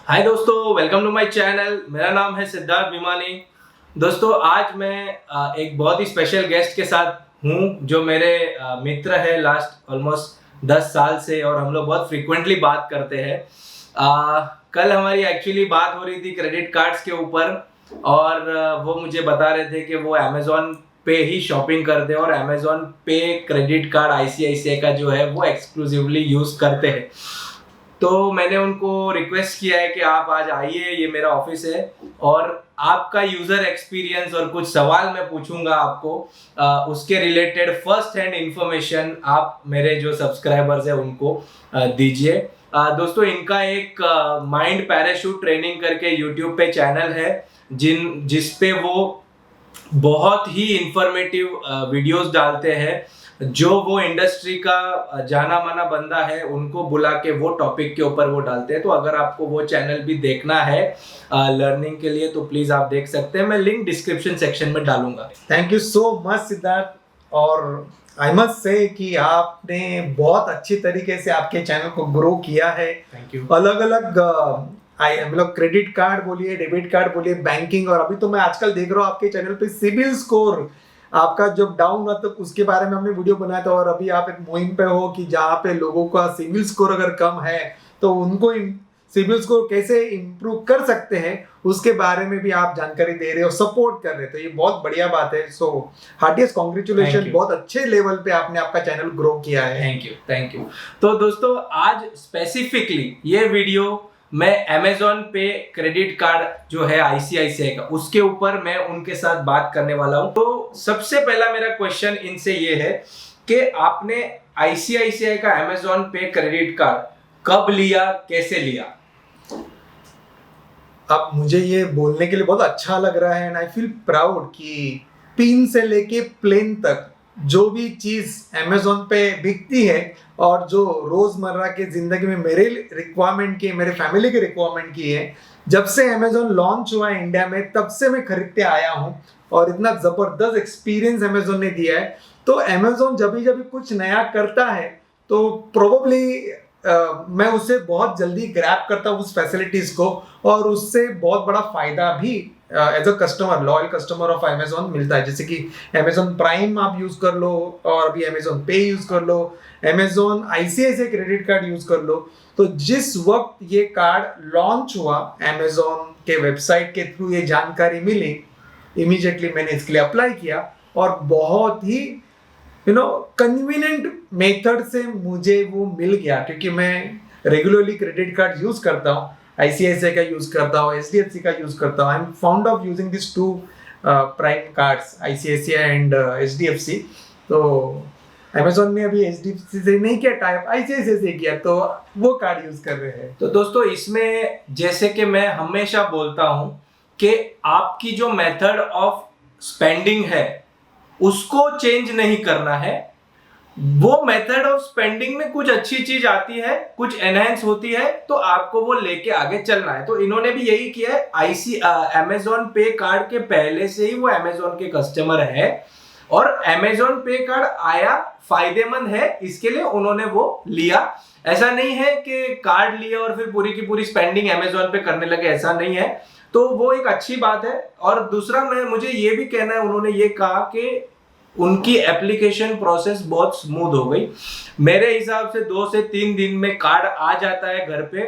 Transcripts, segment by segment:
हाय दोस्तों, welcome to my channel. मेरा नाम है सिद्धार्थ भिमानी। दोस्तों, आज मैं एक बहुत ही स्पेशल गेस्ट के साथ हूँ जो मेरे मित्र है लास्ट ऑलमोस्ट 10 साल से, और हम लोग बहुत फ्रीक्वेंटली बात करते हैं। कल हमारी एक्चुअली बात हो रही थी क्रेडिट कार्ड्स के ऊपर, और वो मुझे बता रहे थे कि वो अमेजोन पे ही शॉपिंग करते हैं और अमेजोन पे क्रेडिट कार्ड आईसीआईसीआई का जो है वो एक्सक्लूसिवली यूज़ करते हैं। तो मैंने उनको रिक्वेस्ट किया है कि आप आज आइए, ये मेरा ऑफिस है, और आपका यूजर एक्सपीरियंस और कुछ सवाल मैं पूछूंगा आपको, उसके रिलेटेड फर्स्ट हैंड इंफॉर्मेशन आप मेरे जो सब्सक्राइबर्स हैं उनको दीजिए। दोस्तों, इनका एक माइंड पैराशूट ट्रेनिंग करके यूट्यूब पे चैनल है जिस पे वो बहुत ही इंफॉर्मेटिव वीडियोस डालते हैं। जो वो इंडस्ट्री का जाना माना बंदा है उनको बुला के वो टॉपिक के ऊपर वो डालते हैं। तो अगर आपको वो चैनल भी देखना है लर्निंग के लिए तो प्लीज आप देख सकते हैं। मैं लिंक डिस्क्रिप्शन सेक्शन में डालूंगा। Thank you so much Siddharth. और आई मस्ट से कि आपने बहुत अच्छी तरीके से आपके चैनल को ग्रो किया है। Thank you. अलग अलग मतलब क्रेडिट कार्ड बोलिए, डेबिट कार्ड बोलिए, बैंकिंग, और अभी तो मैं आजकल देख रहा हूँ आपके चैनल पे सिबिल स्कोर आपका जब डाउन हुआ तो उसके बारे में हमने वीडियो बनाया था। और अभी आप एक मुहिम पे हो कि जहाँ पे लोगों का सिबिल स्कोर अगर कम है तो उनको सिबिल स्कोर कैसे इम्प्रूव कर सकते हैं उसके बारे में भी आप जानकारी दे रहे हो, सपोर्ट कर रहे हो, तो ये बहुत बढ़िया बात है। सो हार्टिएस्ट कॉन्ग्रेचुलेशन, बहुत अच्छे लेवल पे आपने आपका चैनल ग्रो किया है। Thank you. तो दोस्तों, आज स्पेसिफिकली ये वीडियो मैं अमेजोन पे क्रेडिट कार्ड जो है आईसीआईसीआई का, उसके ऊपर मैं उनके साथ बात करने वाला हूं। तो सबसे पहला मेरा क्वेश्चन इनसे ये है कि आपने आईसीआईसीआई का अमेजोन पे क्रेडिट कार्ड कब लिया, कैसे लिया? अब मुझे ये बोलने के लिए बहुत अच्छा लग रहा है एंड आई फील प्राउड कि पिन से लेके प्लेन तक जो भी चीज अमेजोन पे बिकती है और जो रोजमर्रा के जिंदगी में मेरे रिक्वायरमेंट की, मेरे फैमिली के रिक्वायरमेंट की है, जब से अमेजोन लॉन्च हुआ है इंडिया में तब से मैं खरीदते आया हूँ और इतना जबरदस्त एक्सपीरियंस अमेजोन ने दिया है। तो अमेजोन जब भी कुछ नया करता है तो प्रोबेबली मैं उससे बहुत जल्दी ग्रैब करता हूँ उस फैसिलिटीज को, और उससे बहुत बड़ा फायदा भी as a customer, loyal customer of Amazon मिलता है। जैसे कि अमेजोन प्राइम आप यूज कर लो, और अभी अमेजोन पे यूज कर लो, Amazon ICICI credit card use कर लो। तो जिस वक्त ये कार्ड लॉन्च हुआ अमेजोन के वेबसाइट के थ्रू ये जानकारी मिली, इमीडिएटली मैंने इसके लिए अप्लाई किया और बहुत ही कन्वीनियंट मेथड से मुझे वो मिल गया, क्योंकि मैं रेगुलरली क्रेडिट कार्ड यूज करता हूँ, आईसीआईसीआई का यूज करता हूँ, एचडीएफसी का यूज करता हूँ। I am fond of using this two prime cards, ICICI and HDFC. तो अमेजोन ने अभी एचडीएफसी से नहीं किया टाइप, आईसीआईसीआई से किया, तो वो कार्ड यूज कर रहे हैं। तो दोस्तों, इसमें जैसे कि मैं हमेशा बोलता हूं कि आपकी जो मेथड ऑफ स्पेंडिंग है उसको चेंज नहीं करना है। वो मेथड ऑफ स्पेंडिंग में कुछ अच्छी चीज आती है, कुछ एनहेंस होती है, तो आपको वो लेके आगे चलना है। तो इन्होंने भी यही किया है। अमेजोन पे कार्ड के पहले से ही वो अमेजोन के कस्टमर है, और अमेजोन पे कार्ड आया फायदेमंद है, इसके लिए उन्होंने वो लिया। ऐसा नहीं है कि कार्ड लिया और फिर पूरी की पूरी स्पेंडिंग अमेजोन पे करने लगे, ऐसा नहीं है। तो वो एक अच्छी बात है। और दूसरा, मुझे ये भी कहना है, उन्होंने ये कहा कि उनकी एप्लीकेशन प्रोसेस बहुत स्मूथ हो गई। मेरे हिसाब से 2 से 3 दिन में कार्ड आ जाता है घर पे,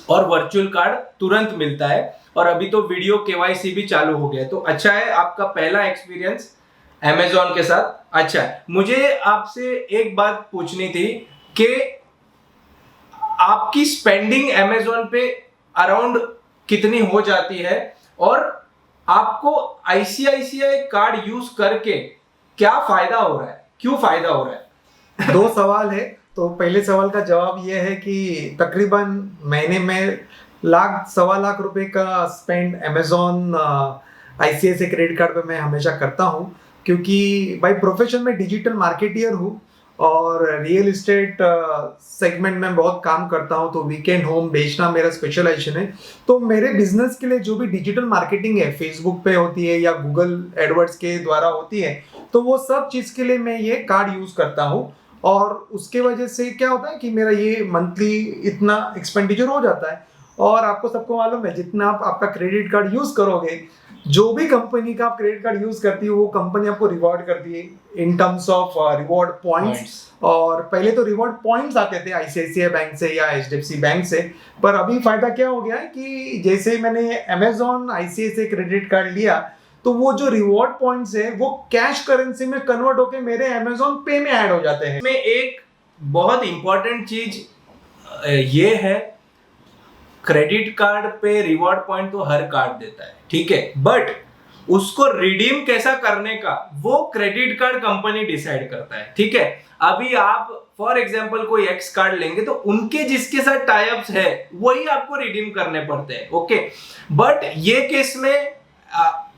और वर्चुअल कार्ड तुरंत मिलता है। और अभी तो वीडियो केवाईसी भी चालू हो गया है। तो अच्छा है, आपका पहला एक्सपीरियंस अमेजोन के साथ अच्छा है। मुझे आपसे एक बात पूछनी थी कि आपकी स्पेंडिंग अमेजोन पे अराउंड कितनी हो जाती है, और आपको आईसीआईसीआई कार्ड यूज करके क्या फायदा हो रहा है, क्यों फायदा हो रहा है? 2 सवाल है। तो पहले सवाल का जवाब ये है कि तकरीबन महीने में लाख, सवा लाख रुपए का spend Amazon ICICI credit card पे मैं हमेशा करता हूँ, क्योंकि बाय प्रोफेशन में डिजिटल मार्केटियर हूँ और रियल एस्टेट सेगमेंट में बहुत काम करता हूँ। तो वीकेंड होम बेचना मेरा स्पेशलाइजेशन है। तो मेरे बिजनेस के लिए जो भी डिजिटल मार्केटिंग है, फेसबुक पे होती है या गूगल एडवर्ड्स के द्वारा होती है, तो वो सब चीज़ के लिए मैं ये कार्ड यूज़ करता हूँ। और उसके वजह से क्या होता है कि मेरा ये मंथली इतना एक्सपेंडिचर हो जाता है। और आपको सबको मालूम है जितना आप आपका क्रेडिट कार्ड यूज करोगे, जो भी कंपनी का आप क्रेडिट कार्ड यूज करती है वो कंपनी आपको रिवॉर्ड करती है in terms of reward points. और पहले तो रिवॉर्ड पॉइंट्स आते थे आईसीआईसीआई बैंक से या एचडीएफसी बैंक से, पर अभी फायदा क्या हो गया है कि जैसे ही मैंने अमेजॉन आईसीआईसीआई क्रेडिट कार्ड लिया तो वो जो रिवॉर्ड पॉइंट्स है वो कैश करेंसी में कन्वर्ट होकर मेरे अमेजॉन पे में ऐड हो जाते हैं। में एक बहुत इंपॉर्टेंट चीज ये है, क्रेडिट कार्ड पे रिवॉर्ड पॉइंट तो हर कार्ड देता है, ठीक है, बट उसको रिडीम कैसा करने का वो क्रेडिट कार्ड कंपनी डिसाइड करता है, ठीक है। अभी आप फॉर एग्जांपल कोई एक्स कार्ड लेंगे तो उनके जिसके साथ टाई अप्स है वही आपको रिडीम करने पड़ते हैं, ओके। बट ये केस में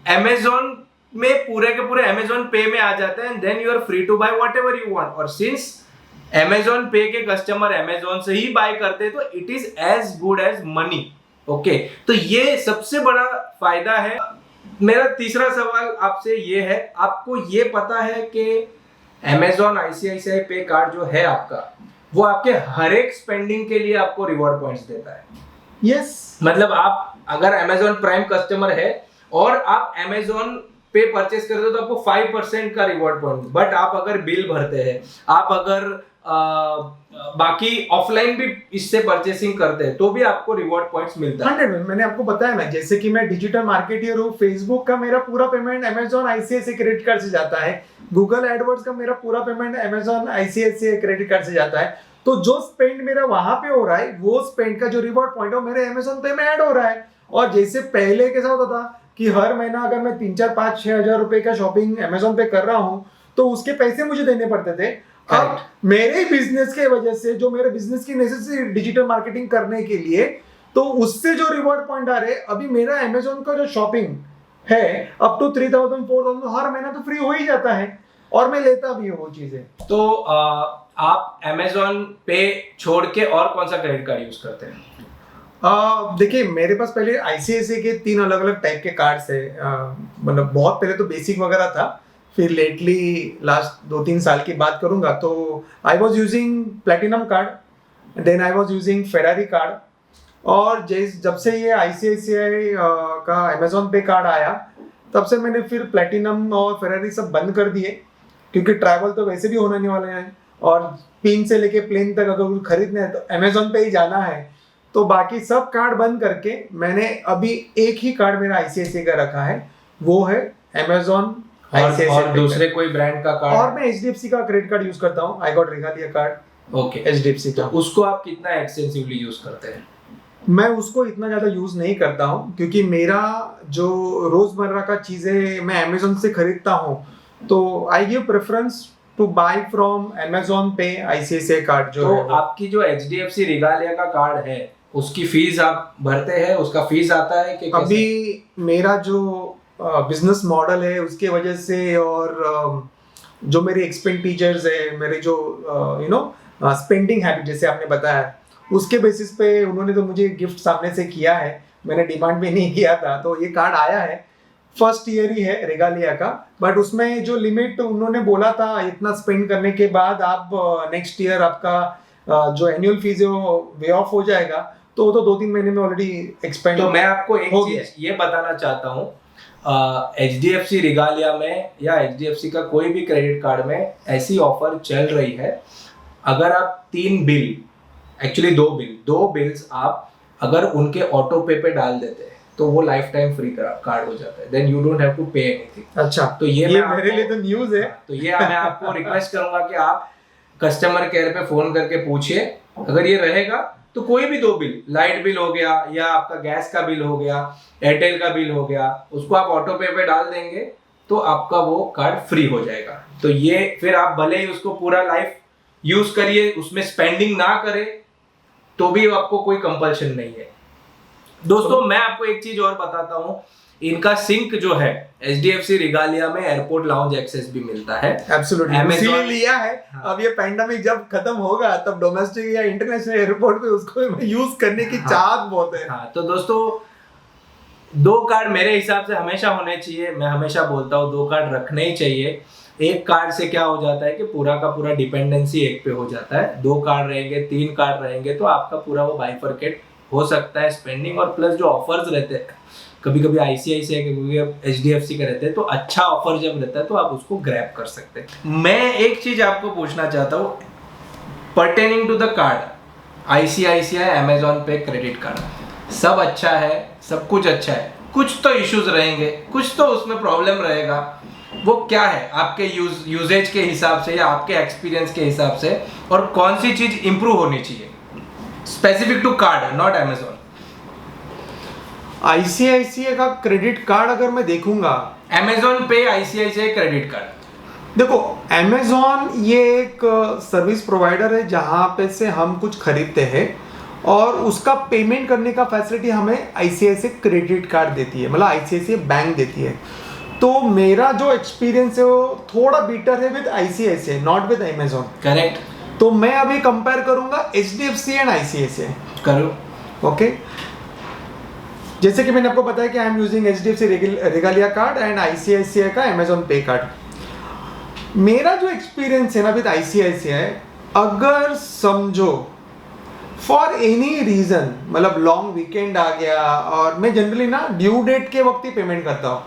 अमेजॉन में पूरे के पूरे अमेजॉन पे में आ जाता है, then you are free to buy whatever you want. और सिंस अमेजॉन पे के कस्टमर अमेजॉन से ही बाय करते हैं तो it is as good as money, okay. तो ये सबसे बड़ा फायदा है। मेरा तीसरा सवाल आपसे ये है, आपको ये पता है कि अमेजॉन आईसीआईसीआई पे कार्ड जो है आपका वो आपके हर एक स्पेंडिंग के लिए आपको रिवॉर्ड पॉइंट्स देता है? यस मतलब आप अगर अमेजॉन प्राइम कस्टमर है और आप अमेजॉन पे परचेस करते हो तो आपको 5% का रिवॉर्ड पॉइंट, बट आप अगर बिल भरते हैं, आप अगर बाकी ऑफलाइन भी इससे परचेसिंग करते हैं तो भी आपको रिवॉर्ड पॉइंट्स मिलता है। 100 मैंने आपको बताया ना, जैसे कि मैं डिजिटल मार्केटियर हूँ, फेसबुक का मेरा पूरा payment Amazon ICICI credit card से जाता है, गूगल एडवर्ड्स का मेरा पूरा payment Amazon ICICI credit card से जाता है। तो जो स्पेंड मेरा वहां पे हो रहा है वो स्पेंड का जो रिवॉर्ड पॉइंट है मेरे अमेजॉन पे में ऐड हो रहा है। और जैसे पहले कैसा होता था कि हर महीना अगर मैं 3-4-5-6 हजार रुपए का शॉपिंग अमेजॉन पे कर रहा हूँ तो उसके पैसे मुझे देने पड़ते थे। अब मेरे बिजनेस के वजह से जो मेरे बिजनेस की नेसेसिटी डिजिटल मार्केटिंग करने के लिए, तो उससे जो रिवॉर्ड पॉइंट आ रहे, अभी मेरा अमेजॉन का जो शॉपिंग है अप टू 3,000-4,000 हर महीना तो फ्री हो ही जाता है और मैं लेता भी हूँ वो चीजें। तो आप अमेजॉन पे छोड़ के और कौन सा क्रेडिट कार्ड यूज करते हैं? देखिए मेरे पास पहले आईसीआईसीआई के 3 अलग अलग टाइप के कार्ड्स है। मतलब बहुत पहले तो बेसिक वगैरह था, फिर लेटली लास्ट 2-3 साल की बात करूंगा तो I was using platinum card, then I was using Ferrari card. और जब से ये आईसीआईसीआई का अमेजॉन पे कार्ड आया तब से मैंने फिर प्लेटिनम और फेरारी सब बंद कर दिए, क्योंकि ट्रैवल तो वैसे भी होने नहीं वाले हैं और पिन से लेके प्लेन तक अगर कुछ खरीदना है तो अमेजॉन पे ही जाना है। तो बाकी सब कार्ड बंद करके मैंने अभी एक ही कार्ड मेरा आईसीआईसीआई का रखा है, वो है अमेजॉन और दूसरे कोई ब्रांड का कार्ड? और मैं एचडीएफसी का क्रेडिट कार्ड यूज करता हूँ, I got Regalia card, okay, HDFC का। उसको आप कितना एक्सटेंसिवली यूज करते हैं? मैं उसको इतना ज्यादा यूज नहीं करता हूँ क्योंकि मेरा जो रोजमर्रा का चीजें मैं अमेजोन से खरीदता हूँ तो I give preference to buy from Amazon pay ICICI card जो तो है। आपकी जो एचडीएफसी रेगालिया का कार्ड है उसकी फीस आप भरते हैं, उसका फीस आता है कि कैसे? अभी मेरा जो बिजनेस मॉडल है उसके वजह से और जो मेरे एक्सपेंडिचर्स है, मेरे जो स्पेंडिंग हैबिट जैसे आपने बताया, उसके बेसिस पे उन्होंने तो मुझे गिफ्ट सामने से किया है, मैंने डिमांड भी नहीं किया था। तो ये कार्ड आया है, फर्स्ट ईयर ही है रेगालिया का, बट उसमें जो लिमिट उन्होंने बोला था इतना स्पेंड करने के बाद आप नेक्स्ट ईयर आपका जो एनुअल फीस है वो वे ऑफ हो जाएगा, तो वो तो 2-3 महीने में ऑलरेडी एक्सपेंड। तो मैं आपको एक चीज ये बताना चाहता हूँ, एचडीएफसी रेगालिया में या एचडीएफसी का कोई भी क्रेडिट कार्ड में ऐसी ऑफर चल रही है, अगर आप 3 बिल, एक्चुअली 2 बिल्स आप अगर उनके ऑटो पे डाल देते हैं तो वो लाइफ टाइम फ्री कार्ड हो जाता है, then you don't have to pay anything. अच्छा, तो ये मेरे लिए तो न्यूज़ है। तो ये मैं आपको रिक्वेस्ट करूंगा कि आप कस्टमर केयर पे फोन करके पूछिए, अगर ये रहेगा तो कोई भी 2 बिल, लाइट बिल हो गया या आपका गैस का बिल हो गया, एयरटेल का बिल हो गया, उसको आप ऑटो पे डाल देंगे तो आपका वो कार्ड फ्री हो जाएगा। तो ये फिर आप भले ही उसको पूरा लाइफ यूज करिए, उसमें स्पेंडिंग ना करें तो भी आपको कोई कंपल्शन नहीं है। दोस्तों मैं आपको एक चीज और बताता हूँ, इनका सिंक जो है एचडीएफसी रेगालिया में एयरपोर्ट लाउंज एक्सेस भी मिलता है। एब्सोल्युटली, इसीलिए लिया है। हाँ। अब ये पैंडेमिक जब खत्म होगा तब डोमेस्टिक या इंटरनेशनल एयरपोर्ट पे उसको यूज करने की चाहत बहुत है। हाँ, तो दोस्तों 2 कार्ड मेरे हिसाब से हमेशा होने चाहिए। मैं हमेशा बोलता हूँ 2 कार्ड रखने ही चाहिए। एक कार्ड से क्या हो जाता है कि पूरा का पूरा डिपेंडेंसी एक पे हो जाता है, 2 कार्ड रहेंगे, 3 कार्ड रहेंगे तो आपका पूरा वो बाइफरकेट हो सकता है स्पेंडिंग, और प्लस जो ऑफर्स रहते हैं कभी कभी ICICI के, कभी HDFC के रहते हैं, तो अच्छा ऑफर जब रहता है तो आप उसको ग्रैब कर सकते हैं। मैं एक चीज आपको पूछना चाहता हूँ pertaining to the card, ICICI Amazon pay credit card सब अच्छा है, सब कुछ अच्छा है, कुछ तो इश्यूज रहेंगे, कुछ तो उसमें प्रॉब्लम रहेगा। वो क्या है आपके यूजेज के हिसाब से या आपके एक्सपीरियंस के हिसाब से, और कौन सी चीज इंप्रूव होनी चाहिए specific to card, not Amazon? ICICI का क्रेडिट कार्ड अगर मैं देखूंगा, Amazon pay ICICI credit card, देखो अमेजॉन ये एक सर्विस प्रोवाइडर है जहाँ पे से हम कुछ खरीदते हैं और उसका पेमेंट करने का फैसिलिटी हमें ICICI क्रेडिट कार्ड देती है, मतलब ICICI बैंक देती है। तो मेरा जो एक्सपीरियंस है वो थोड़ा बेटर है with ICICI, not with Amazon. Correct. तो मैं अभी कंपेयर करूंगा HDFC एंड ICICI। करो। ओके, जैसे कि मैंने आपको बताया कि I am using HDFC Regalia card and ICICI का अमेजॉन पे कार्ड। मेरा जो एक्सपीरियंस है ना विद ICICI, अगर समझो फॉर एनी रीजन, मतलब लॉन्ग वीकेंड आ गया, और मैं जनरली ना ड्यू डेट के वक्त ही पेमेंट करता हूँ,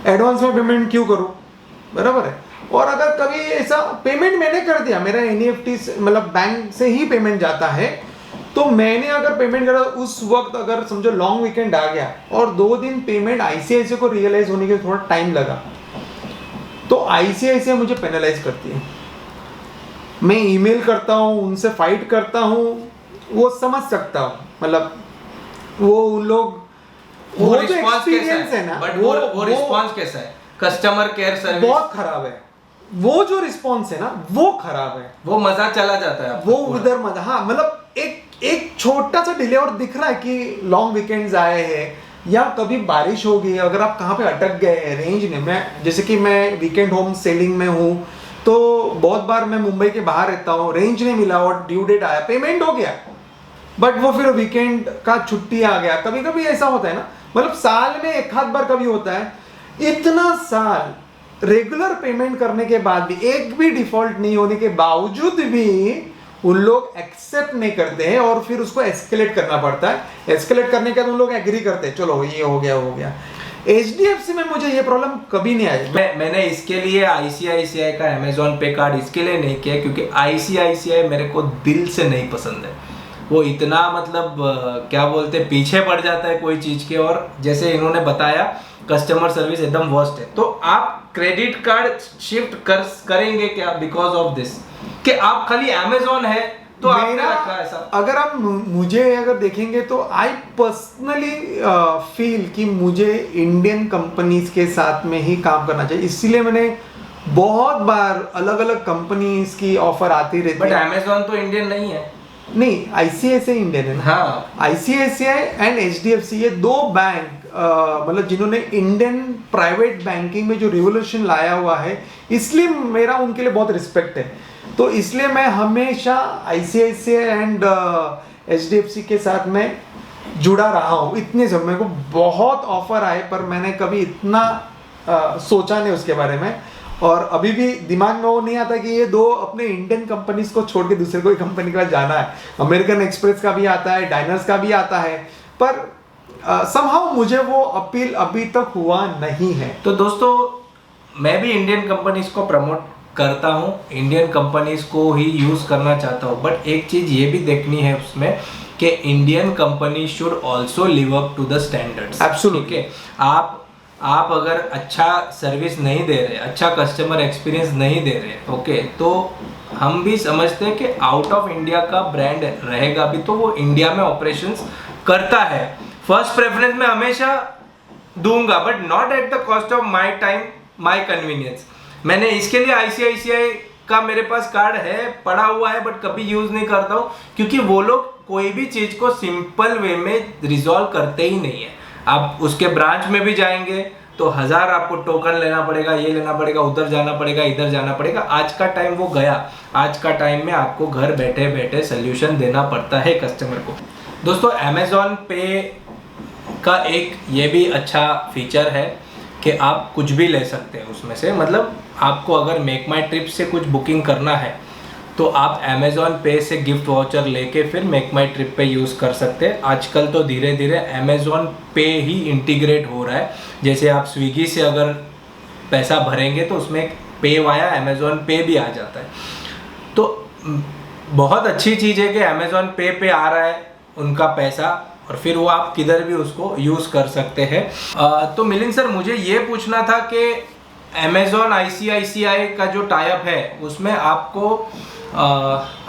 एडवांस में पेमेंट क्यों करूँ, बराबर है। और अगर कभी ऐसा पेमेंट मैंने कर दिया, मेरा NEFT मतलब बैंक से ही पेमेंट जाता है, तो मैंने अगर पेमेंट करा उस वक्त, अगर समझो लॉन्ग वीकेंड आ गया और 2 दिन पेमेंट ICICI को रियलाइज होने के थोड़ा टाइम लगा, तो ICICI मुझे पेनलाइज करती है। मैं ईमेल करता हूँ, उनसे फाइट करता हूँ, वो समझ सकता हूँ, मतलब वो उन लोग वो रिस्पांस कैसा है ना, बट वो रिस्पांस कैसा है, कस्टमर केयर सर्विस बहुत खराब है। वो जो रिस्पांस है ना वो खराब है, वो मजा चला जाता है, वो उधर मजा। हाँ, मतलब एक छोटा सा डिले और दिख रहा है कि लॉन्ग वीकेंड्स आए हैं या कभी बारिश हो गई, अगर आप कहाँ पे अटक गए, रेंज नहीं, मैं जैसे कि मैं वीकेंड होम सेलिंग में हूँ, तो बहुत बार मैं मुंबई के बाहर रहता हूँ, रेंज नहीं मिला और ड्यू डेट आया, पेमेंट हो गया, बट वो फिर वीकेंड का छुट्टी आ गया। कभी कभी ऐसा होता है ना, मतलब साल में एक आध बार कभी होता है, इतना साल रेगुलर पेमेंट करने के बाद भी, एक भी डिफॉल्ट नहीं होने के बावजूद भी उन लोग एक्सेप्ट नहीं करते हैं और फिर उसको एस्केलेट करना पड़ता है। एस्केलेट करने के बाद उन लोग एग्री करते हैं, चलो ये हो गया। HDFC में मुझे ये प्रॉब्लम कभी नहीं आई। मैंने इसके लिए ICICI का अमेजॉन पे कार्ड इसके लिए नहीं किया क्योंकि ICICI मेरे को दिल से नहीं पसंद है। वो इतना मतलब क्या बोलते पीछे पड़ जाता है कोई चीज़ के, और जैसे इन्होंने बताया कस्टमर सर्विस एकदम वर्स्ट है। तो आप क्रेडिट कार्ड शिफ्ट करेंगे क्या बिकॉज ऑफ दिस, कि आप खाली अमेजॉन है तो आपने रखा ऐसा? अगर आप मुझे अगर देखेंगे तो आई पर्सनली फील कि मुझे इंडियन कंपनीज के साथ में ही काम करना चाहिए, इसीलिए मैंने बहुत बार अलग अलग कंपनीज की ऑफर आती रहती है। बट अमेजॉन तो इंडियन नहीं है। नहीं, ICICI इंडियन है ना। हाँ, ICICI एंड HDFC ये 2 बैंक मतलब जिन्होंने इंडियन प्राइवेट बैंकिंग में जो रिवोल्यूशन लाया हुआ है, इसलिए मेरा उनके लिए बहुत रिस्पेक्ट है। तो इसलिए मैं हमेशा ICICI एंड HDFC के साथ में जुड़ा रहा हूँ। इतने सब मेरे को बहुत ऑफर आए पर मैंने कभी इतना सोचा नहीं उसके बारे में, और अभी भी दिमाग में वो नहीं आता कि ये 2 अपने इंडियन कंपनीज को छोड़ के दूसरे कोई कंपनी के पास जाना है। अमेरिकन एक्सप्रेस का भी आता है, डाइनर्स का भी आता है, पर समहाउ मुझे वो अपील अभी तक हुआ नहीं है। तो दोस्तों मैं भी इंडियन कंपनीज को प्रमोट करता हूँ, इंडियन कंपनीज को ही यूज़ करना चाहता हूँ, बट एक चीज़ ये भी देखनी है उसमें कि Indian company should also live up to the standards. Absolutely. ठीक है, आप अगर अच्छा सर्विस नहीं दे रहे, अच्छा कस्टमर एक्सपीरियंस नहीं दे रहे, ओके, तो हम भी समझते हैं कि आउट ऑफ इंडिया का ब्रांड रहेगा भी तो वो इंडिया में ऑपरेशंस करता है। फर्स्ट प्रेफरेंस में हमेशा दूंगा, but not at the cost of my time, my convenience. मैंने इसके लिए ICICI का मेरे पास कार्ड है, पड़ा हुआ है, बट कभी यूज़ नहीं करता हूँ क्योंकि वो लोग कोई भी चीज़ को सिंपल वे में रिजॉल्व करते ही नहीं है। आप उसके ब्रांच में भी जाएंगे तो 1000 आपको टोकन लेना पड़ेगा, ये लेना पड़ेगा, उधर जाना पड़ेगा, इधर जाना पड़ेगा। आज का टाइम वो गया, आज का टाइम में आपको घर बैठे बैठे सोल्यूशन देना पड़ता है कस्टमर को। दोस्तों अमेजॉन पे का एक ये भी अच्छा फीचर है कि आप कुछ भी ले सकते हैं उसमें से, मतलब आपको अगर मेक माई ट्रिप से कुछ बुकिंग करना है तो आप अमेज़ॉन पे से गिफ्ट वाउचर लेके फिर मेक माई ट्रिप पे यूज़ कर सकते हैं। आजकल तो धीरे धीरे अमेज़ॉन पे ही इंटीग्रेट हो रहा है। जैसे आप स्विगी से अगर पैसा भरेंगे तो उसमें पे वाया अमेज़ॉन पे भी आ जाता है। तो बहुत अच्छी चीज़ है कि अमेज़ॉन पे आ रहा है उनका पैसा, और फिर वो आप किधर भी उसको यूज़ कर सकते हैं। तो मिलिंद सर, मुझे ये पूछना था कि अमेज़ॉन ICICI का जो टाइप है उसमें आपको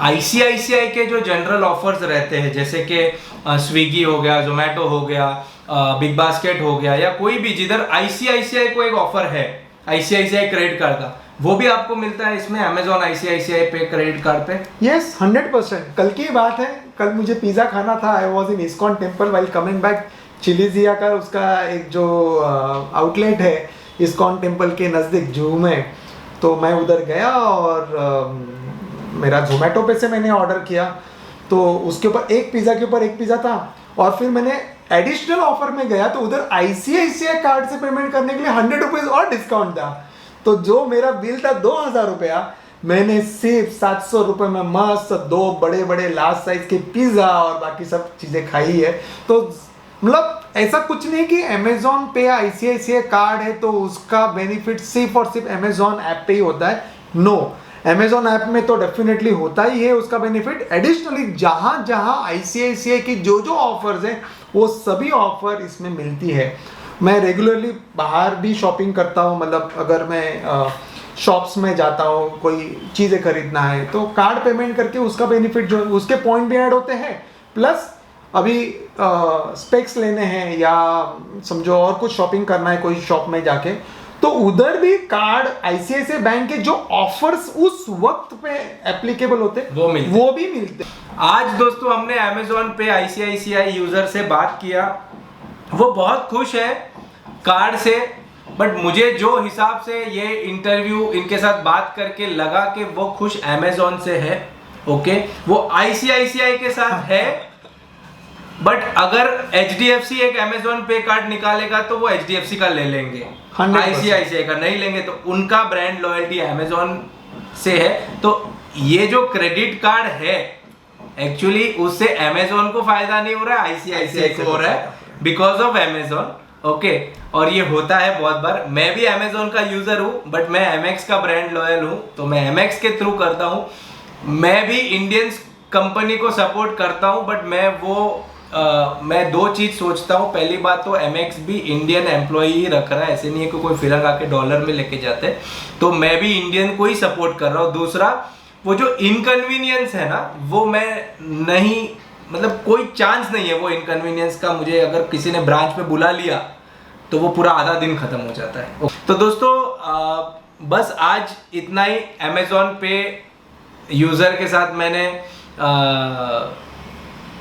ICICI के जो जनरल ऑफर्स रहते हैं, जैसे कि स्विगी हो गया, जोमेटो हो गया, बिग बास्केट हो गया, या कोई भी जिधर ICICI को एक ऑफर है ICICI क्रेडिट कार्ड का, वो भी आपको मिलता है इसमें अमेज़ॉन ICICI पे क्रेडिट कार्ड पे? यस, 100%। कल की बात है, कल मुझे पिज़्ज़ा खाना था। I was in ISKCON temple while coming back. चिलीजिया का उसका एक जो आउटलेट है इस्कॉन टेम्पल के नज़दीक जूहू में, तो मैं उधर गया और मेरा जोमेटो पे से मैंने ऑर्डर किया। तो उसके ऊपर एक पिज़्ज़ा के ऊपर एक पिज़्ज़ा था, और फिर मैंने एडिशनल ऑफर में गया तो उधर ICICI कार्ड से पेमेंट करने के लिए 100 रुपीज़ और डिस्काउंट था। तो जो मेरा बिल था 2000 रुपया, मैंने सिर्फ 700 रुपये में मस्त 2 बड़े बड़े लार्ज साइज के पिज़्ज़ा और बाकी सब चीज़ें खाई है। तो मतलब ऐसा कुछ नहीं कि अमेज़ॉन पे या ICICI कार्ड है तो उसका बेनिफिट सिर्फ और सिर्फ अमेज़ॉन ऐप पे ही होता है। नो, अमेज़ॉन ऐप में तो डेफिनेटली होता ही है उसका बेनिफिट। एडिशनली जहाँ जहाँ ICICI की जो जो ऑफर्स हैं वो सभी ऑफर इसमें मिलती है। मैं रेगुलरली बाहर भी शॉपिंग करता हूँ, मतलब अगर मैं शॉप्स में जाता हूँ कोई चीज़ें खरीदना है तो कार्ड पेमेंट करके उसका बेनिफिट जो उसके पॉइंट भी ऐड होते हैं। प्लस अभी स्पेक्स लेने हैं या समझो और कुछ शॉपिंग करना है कोई शॉप में जाके, तो उधर भी कार्ड ICICI बैंक के जो ऑफर्स उस वक्त पे एप्लीकेबल होते हैं वो भी मिलते हैं। आज दोस्तों हमने अमेज़ॉन पे ICICI यूज़र से बात किया, वो बहुत खुश है कार्ड से, बट मुझे जो हिसाब से ये इंटरव्यू इनके साथ बात करके लगा कि वो खुश अमेज़ॉन से है। ओके, वो ICICI के साथ है, बट अगर HDFC एक अमेज़ॉन पे कार्ड निकालेगा तो वो HDFC का ले लेंगे, ICICI का नहीं लेंगे। तो उनका ब्रांड लॉयल्टी अमेज़ॉन से है। तो ये जो क्रेडिट कार्ड है एक्चुअली उससे अमेज़ॉन को फायदा नहीं हो रहा है, ICICI को हो रहा है बिकॉज ऑफ अमेज़ॉन। ओके, और ये होता है बहुत बार। मैं भी अमेज़ॉन का यूजर हूँ, बट मैं MX का ब्रांड लॉयल हूँ, तो मैं MX के थ्रू करता हूँ। मैं भी इंडियन कंपनी को सपोर्ट करता हूँ, बट मैं 2 चीज़ सोचता हूँ। पहली बात तो MX भी इंडियन एम्प्लॉय ही रख रहा है, ऐसे नहीं है कि कोई फिरंग आके डॉलर में लेके जाते हैं, तो मैं भी इंडियन को ही सपोर्ट कर रहा हूँ। दूसरा, वो जो इनकन्वीनियंस है ना, वो मैं नहीं, मतलब कोई चांस नहीं है वो इनकन्वीनियंस का। मुझे अगर किसी ने ब्रांच पे बुला लिया तो वो पूरा आधा दिन खत्म हो जाता है। तो दोस्तों बस आज इतना ही। अमेज़ॉन पे यूज़र के साथ मैंने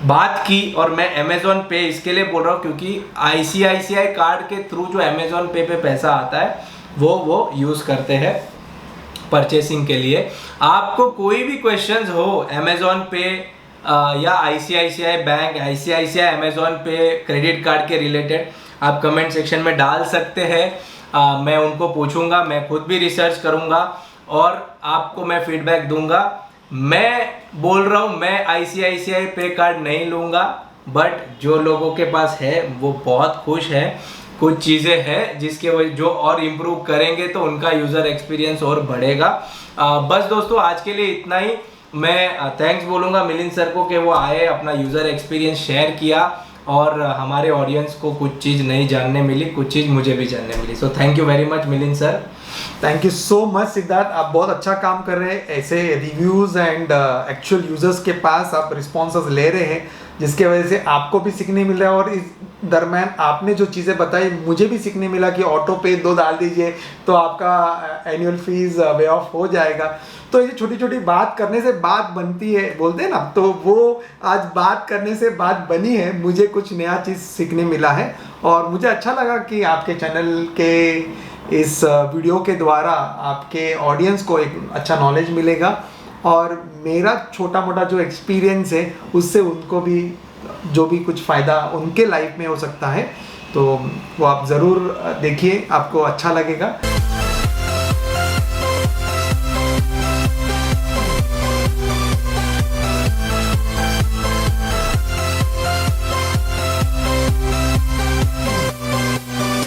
बात की, और मैं अमेज़ॉन पे इसके लिए बोल रहा हूँ क्योंकि ICICI कार्ड के थ्रू जो अमेज़ॉन पे पैसा आता है वो यूज़ करते हैं परचेसिंग के लिए। आपको कोई भी क्वेश्चंस हो अमेज़ॉन पे या ICICI बैंक, ICICI अमेज़ॉन पे क्रेडिट कार्ड के रिलेटेड, आप कमेंट सेक्शन में डाल सकते हैं। मैं उनको पूछूंगा, मैं खुद भी रिसर्च करूंगा और आपको मैं फीडबैक दूंगा। मैं बोल रहा हूँ मैं ICICI पे कार्ड नहीं लूँगा, बट जो लोगों के पास है वो बहुत खुश है। कुछ चीज़ें हैं जिसके वजह जो और इम्प्रूव करेंगे तो उनका यूज़र एक्सपीरियंस और बढ़ेगा। बस दोस्तों आज के लिए इतना ही। मैं थैंक्स बोलूँगा मिलिंद सर को कि वो आए, अपना यूज़र एक्सपीरियंस शेयर किया और हमारे ऑडियंस को कुछ चीज़ नई जानने मिली, कुछ चीज़ मुझे भी जानने मिली। So thank you very much Milind sir. Thank you so much Siddharth, आप बहुत अच्छा काम कर रहे हैं। ऐसे रिव्यूज़ एंड एक्चुअल यूजर्स के पास आप रिस्पॉन्सेस ले रहे हैं, जिसके वजह से आपको भी सीखने मिल रहा है। और इस दरम्यान आपने जो चीज़ें बताई मुझे भी सीखने मिला कि ऑटो पे 2 डाल दीजिए तो आपका एनुअल फीस वे ऑफ हो जाएगा। तो ये छोटी छोटी बात करने से बात बनती है, बोलते हैं ना, तो वो आज बात करने से बात बनी है। मुझे कुछ नया चीज़ सीखने मिला है और मुझे अच्छा लगा कि आपके चैनल के इस वीडियो के द्वारा आपके ऑडियंस को एक अच्छा नॉलेज मिलेगा और मेरा छोटा मोटा जो एक्सपीरियंस है उससे उनको भी जो भी कुछ फ़ायदा उनके लाइफ में हो सकता है, तो वो आप ज़रूर देखिए, आपको अच्छा लगेगा।